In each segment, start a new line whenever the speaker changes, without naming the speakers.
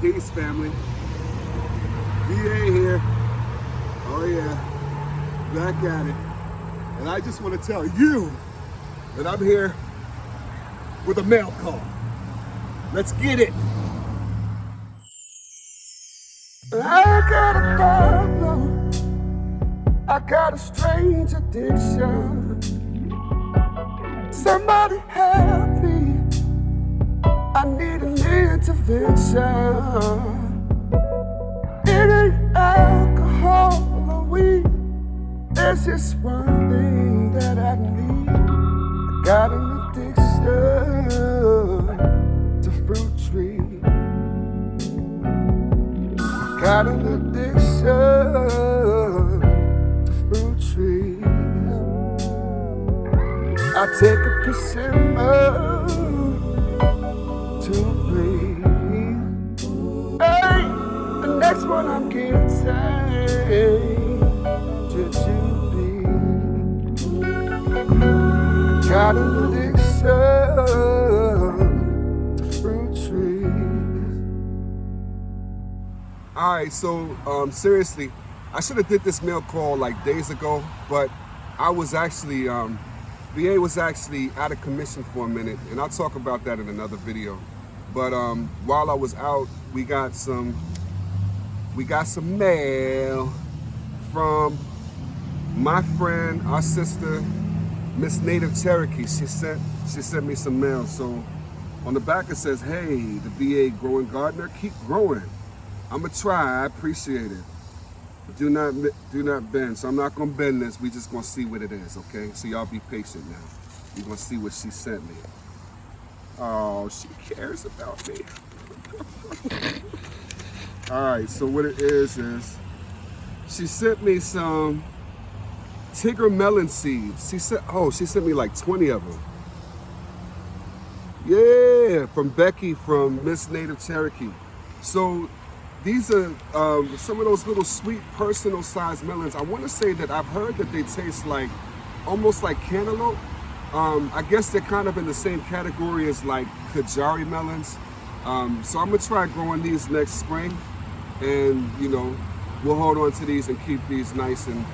Peace, family. VA here. Oh yeah, back at it. And I just want to tell you that I'm here with a mail call. Let's get it. I got a problem. I got a strange addiction. Somebody help me. I need an intervention. It ain't alcohol or weed. There's just one thing that I need. I got an addiction to fruit trees. Got an addiction to fruit trees. I take a persimmon to breathe. Hey, the next one I'm getting jujube. Got an addiction to fruit trees. All right, so seriously, I should have did this mail call like days ago, but I was actually VA was actually out of commission for a minute, and I'll talk about that in another video. But while I was out, we got some mail from my friend, our sister, Miss Native Cherokee. She sent me some mail. So on the back it says, "Hey, the VA growing gardener, keep growing. I'ma try. I appreciate it. Do not bend." So I'm not gonna bend this. We just gonna see what it is, okay? So y'all be patient now. You're gonna see what she sent me. Oh, she cares about me. All right, so what it is she sent me some Tigger melon seeds. She sent me like 20 of them. Yeah, from Becky from Miss Native Cherokee. So these are some of those little sweet personal sized melons. I want to say that I've heard that they taste like almost like cantaloupe. I guess they're kind of in the same category as like Kajari melons. So I'm gonna try growing these next spring, and you know, we'll hold on to these and keep these nice and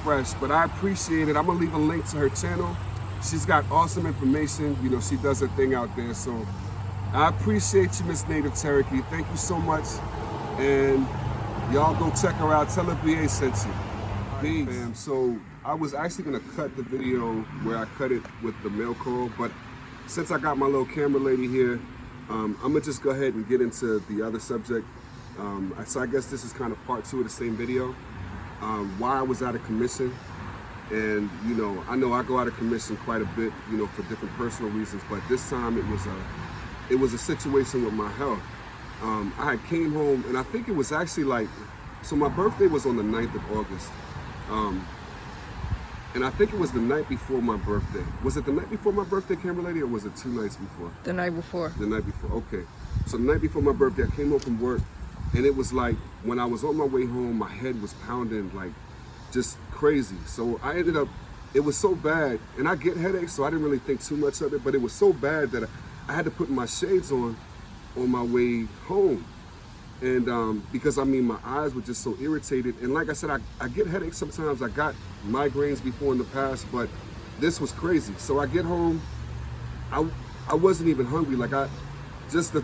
fresh. But I appreciate it. I'm gonna leave a link to her channel. She's got awesome information. You know, she does her thing out there. So I appreciate you, Miss Native Cherokee. Thank you so much. And y'all go check her out. Tell her VA sent you. Peace. Fam. So I was actually gonna cut the video where I cut it with the mail call, but since I got my little camera lady here, I'm gonna just go ahead and get into the other subject. So I guess this is kind of part 2 of the same video. Why I was out of commission. And you know I go out of commission quite a bit, you know, for different personal reasons, but this time it was a situation with my health. I had came home, and I think it was actually like, so my birthday was on the 9th of August. And I think it was the night before my birthday. Was it the night before my birthday, camera lady, or was it 2 nights before?
The night before.
The night before, okay. So the night before my birthday, I came home from work, and it was like, when I was on my way home, my head was pounding like just crazy. So I ended up, it was so bad, and I get headaches, so I didn't really think too much of it, but it was so bad that I had to put my shades on my way home. And because I mean, my eyes were just so irritated. And like I said, I get headaches sometimes. I got migraines before in the past, but this was crazy. So I get home, I wasn't even hungry. Like just the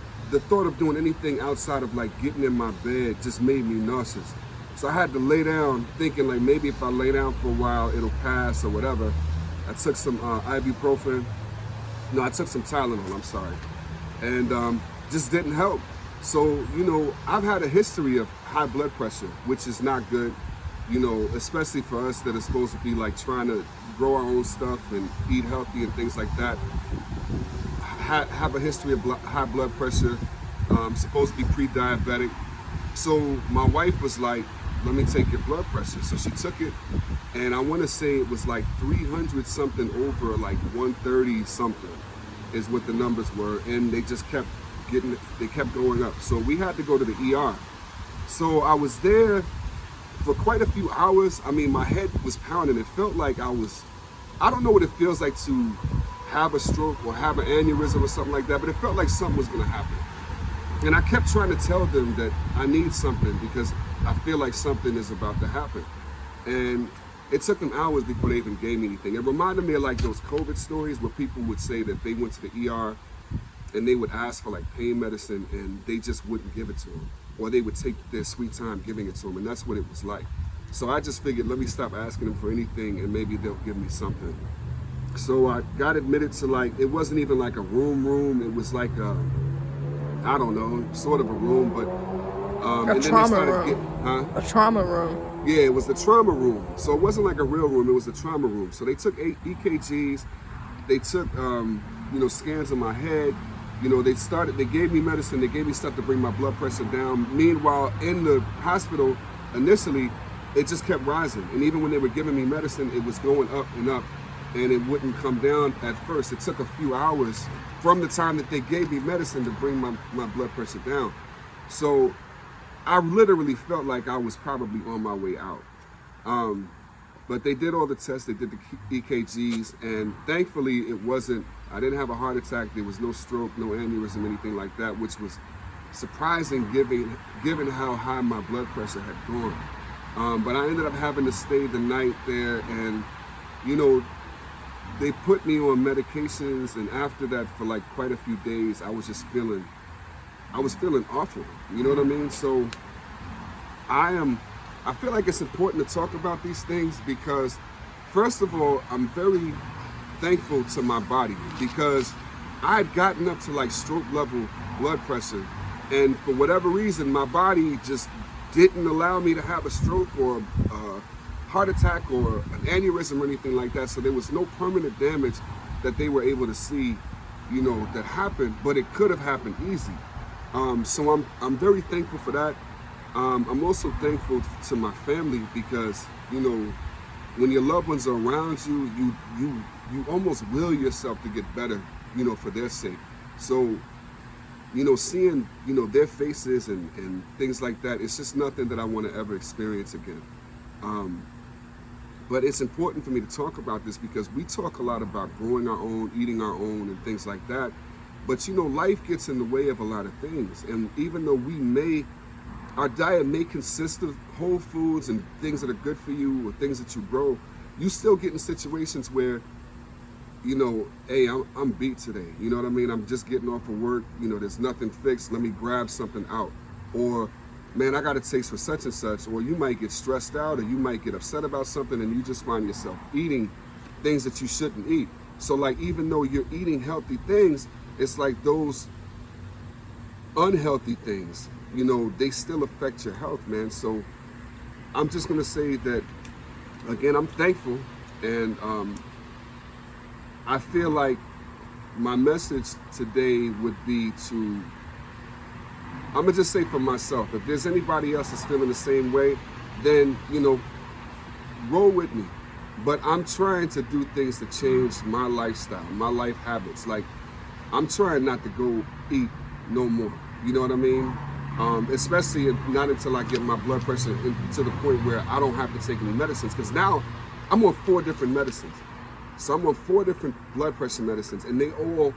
thought of doing anything outside of like getting in my bed just made me nauseous. So I had to lay down thinking like maybe if I lay down for a while, it'll pass or whatever. I took some ibuprofen. No, I took some Tylenol, I'm sorry. And just didn't help. So, you know, I've had a history of high blood pressure, which is not good, you know, especially for us that are supposed to be like trying to grow our own stuff and eat healthy and things like that. Have a history of high blood pressure, supposed to be pre-diabetic. So my wife was like, let me take your blood pressure. So she took it, and I want to say it was like 300 something over like 130 something is what the numbers were, and they just kept going up. So we had to go to the ER. So I was there for quite a few hours. I mean, my head was pounding. It felt like I don't know what it feels like to have a stroke or have an aneurysm or something like that, but it felt like something was gonna happen. And I kept trying to tell them that I need something because I feel like something is about to happen. And it took them hours before they even gave me anything. It reminded me of like those COVID stories where people would say that they went to the ER and they would ask for like pain medicine and they just wouldn't give it to them. Or they would take their sweet time giving it to them. And that's what it was like. So I just figured, let me stop asking them for anything and maybe they'll give me something. So I got admitted to like, it wasn't even like a room. It was like a, I don't know, sort of a room, but
A trauma room. A trauma room.
Yeah, it was the trauma room. So it wasn't like a real room, it was the trauma room. So they took 8 EKGs, they took scans of my head. They gave me medicine, they gave me stuff to bring my blood pressure down. Meanwhile, in the hospital, initially, it just kept rising. And even when they were giving me medicine, it was going up and up and it wouldn't come down at first. It took a few hours from the time that they gave me medicine to bring my blood pressure down. So I literally felt like I was probably on my way out. But they did all the tests, they did the EKGs, and thankfully I didn't have a heart attack, there was no stroke, no aneurysm, anything like that, which was surprising given how high my blood pressure had gone. But I ended up having to stay the night there, and they put me on medications, and after that, for like quite a few days, I was feeling awful. You know what I mean? So I feel like it's important to talk about these things because, first of all, I'm very thankful to my body because I had gotten up to like stroke level blood pressure, and for whatever reason, my body just didn't allow me to have a stroke or a heart attack or an aneurysm or anything like that. So there was no permanent damage that they were able to see, that happened, but it could have happened easy. So I'm very thankful for that. I'm also thankful to my family because, when your loved ones are around you, you almost will yourself to get better, for their sake. So, seeing, their faces and things like that, it's just nothing that I want to ever experience again. But it's important for me to talk about this because we talk a lot about growing our own, eating our own, and things like that. But life gets in the way of a lot of things. And even though our diet may consist of whole foods and things that are good for you or things that you grow, you still get in situations where, hey, I'm beat today. You know what I mean? I'm just getting off of work. There's nothing fixed. Let me grab something out. Or, man, I got a taste for such and such. Or you might get stressed out or you might get upset about something and you just find yourself eating things that you shouldn't eat. So like, even though you're eating healthy things, it's like those unhealthy things, they still affect your health, man. So I'm just going to say that, again, I'm thankful. And I feel like my message today would be I'm going to just say for myself, if there's anybody else that's feeling the same way, then, roll with me. But I'm trying to do things to change my lifestyle, my life habits. Like, I'm trying not to go eat no more. You know what I mean? Especially not until I get my blood pressure to the point where I don't have to take any medicines. Because now I'm on 4 different medicines. So I'm on 4 different blood pressure medicines, and they all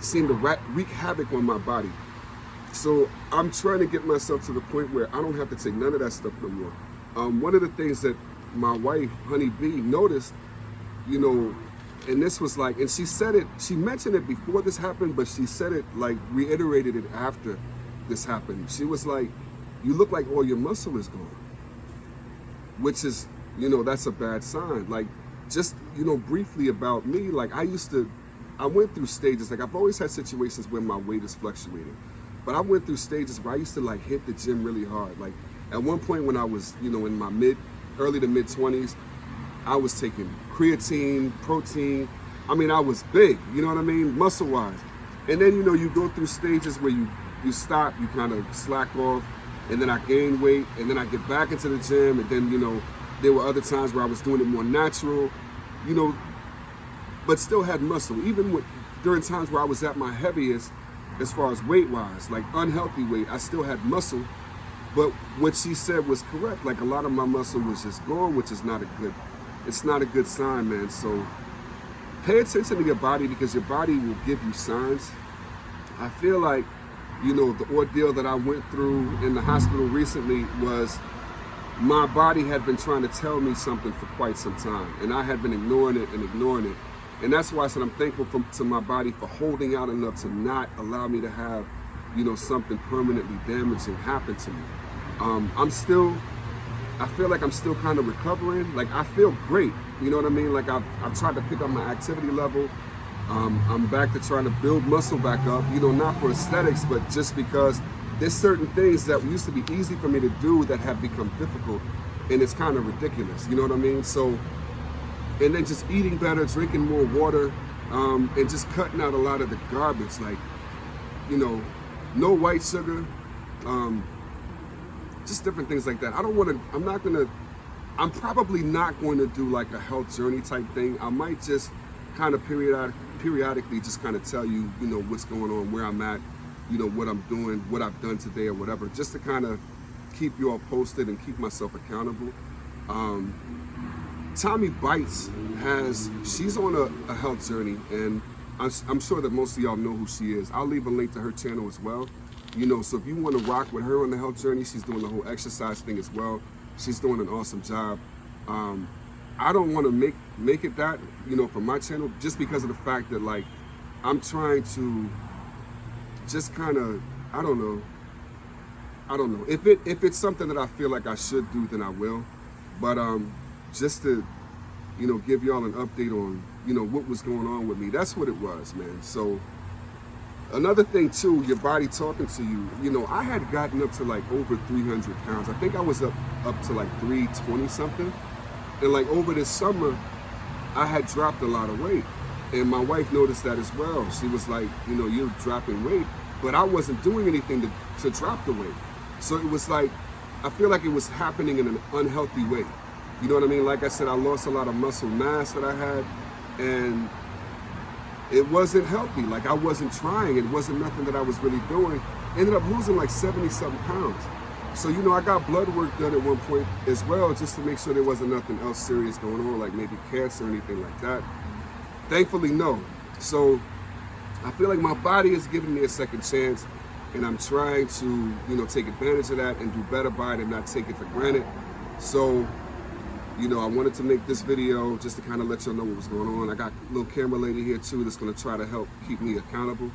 seem to wreak havoc on my body. So I'm trying to get myself to the point where I don't have to take none of that stuff no more. One of the things that my wife, Honey B, noticed, and this was like, and she mentioned it before this happened, but she said it, like, reiterated it after this happened. She was like, you look like all your muscle is gone, which is, that's a bad sign. Like, just, briefly about me, like, I went through stages. Like, I've always had situations where my weight is fluctuating, but I went through stages where I used to like hit the gym really hard. Like, at one point when I was, in my early to mid 20s, I was taking creatine, protein. I mean, I was big, you know what I mean? Muscle wise. And then, you go through stages where you stop, you kind of slack off, and then I gain weight, and then I get back into the gym, and then, there were other times where I was doing it more natural, but still had muscle. Even during times where I was at my heaviest, as far as weight wise, like unhealthy weight, I still had muscle. But what she said was correct. Like, a lot of my muscle was just gone, which is not a good sign, man. So pay attention to your body because your body will give you signs. I feel like, the ordeal that I went through in the hospital recently was my body had been trying to tell me something for quite some time, and I had been ignoring it. And that's why I said I'm thankful to my body for holding out enough to not allow me to have, something permanently damaging happen to me. I feel like I'm still kind of recovering. Like, I feel great, you know what I mean? Like, I've tried to pick up my activity level. I'm back to trying to build muscle back up, not for aesthetics, but just because there's certain things that used to be easy for me to do that have become difficult, and it's kind of ridiculous, you know what I mean? So, and then just eating better, drinking more water, and just cutting out a lot of the garbage, like, no white sugar, just different things like that. I'm probably not going to do like a health journey type thing. I might just kind of periodically just kind of tell you, what's going on, where I'm at, what I'm doing, what I've done today or whatever, just to kind of keep you all posted and keep myself accountable. Tommy Bites she's on a health journey, and I'm sure that most of y'all know who she is. I'll leave a link to her channel as well. So if you want to rock with her on the health journey, she's doing the whole exercise thing as well. She's doing an awesome job. I don't want to make it that, for my channel, just because of the fact that, like, I'm trying to just kind of, I don't know. If it's something that I feel like I should do, then I will. But just to, give y'all an update on, what was going on with me. That's what it was, man. So another thing too, your body talking to you. I had gotten up to like over 300 pounds. I think I was up to like 320 something. And like over this summer, I had dropped a lot of weight. And my wife noticed that as well. She was like, you're dropping weight. But I wasn't doing anything to drop the weight. So it was like, I feel like it was happening in an unhealthy way. You know what I mean? Like I said, I lost a lot of muscle mass that I had, and it wasn't healthy. Like, I wasn't trying. It wasn't nothing that I was really doing. Ended up losing like 70-something pounds. So, I got blood work done at one point as well, just to make sure there wasn't nothing else serious going on, like maybe cancer or anything like that. Thankfully, no. So I feel like my body is giving me a second chance, and I'm trying to, take advantage of that and do better by it and not take it for granted. So, I wanted to make this video just to kind of let y'all know what was going on. I got a little camera lady here too that's going to try to help keep me accountable.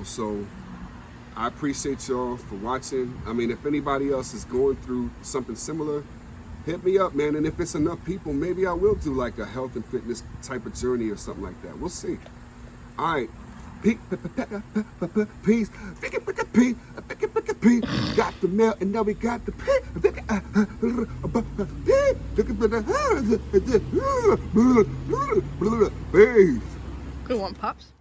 So I appreciate y'all for watching. I mean, if anybody else is going through something similar, hit me up, man. And if it's enough people, maybe I will do like a health and fitness type of journey or something like that. We'll see. All right. Peace. Got the mail, and now we got the peace.
Good one, Pops.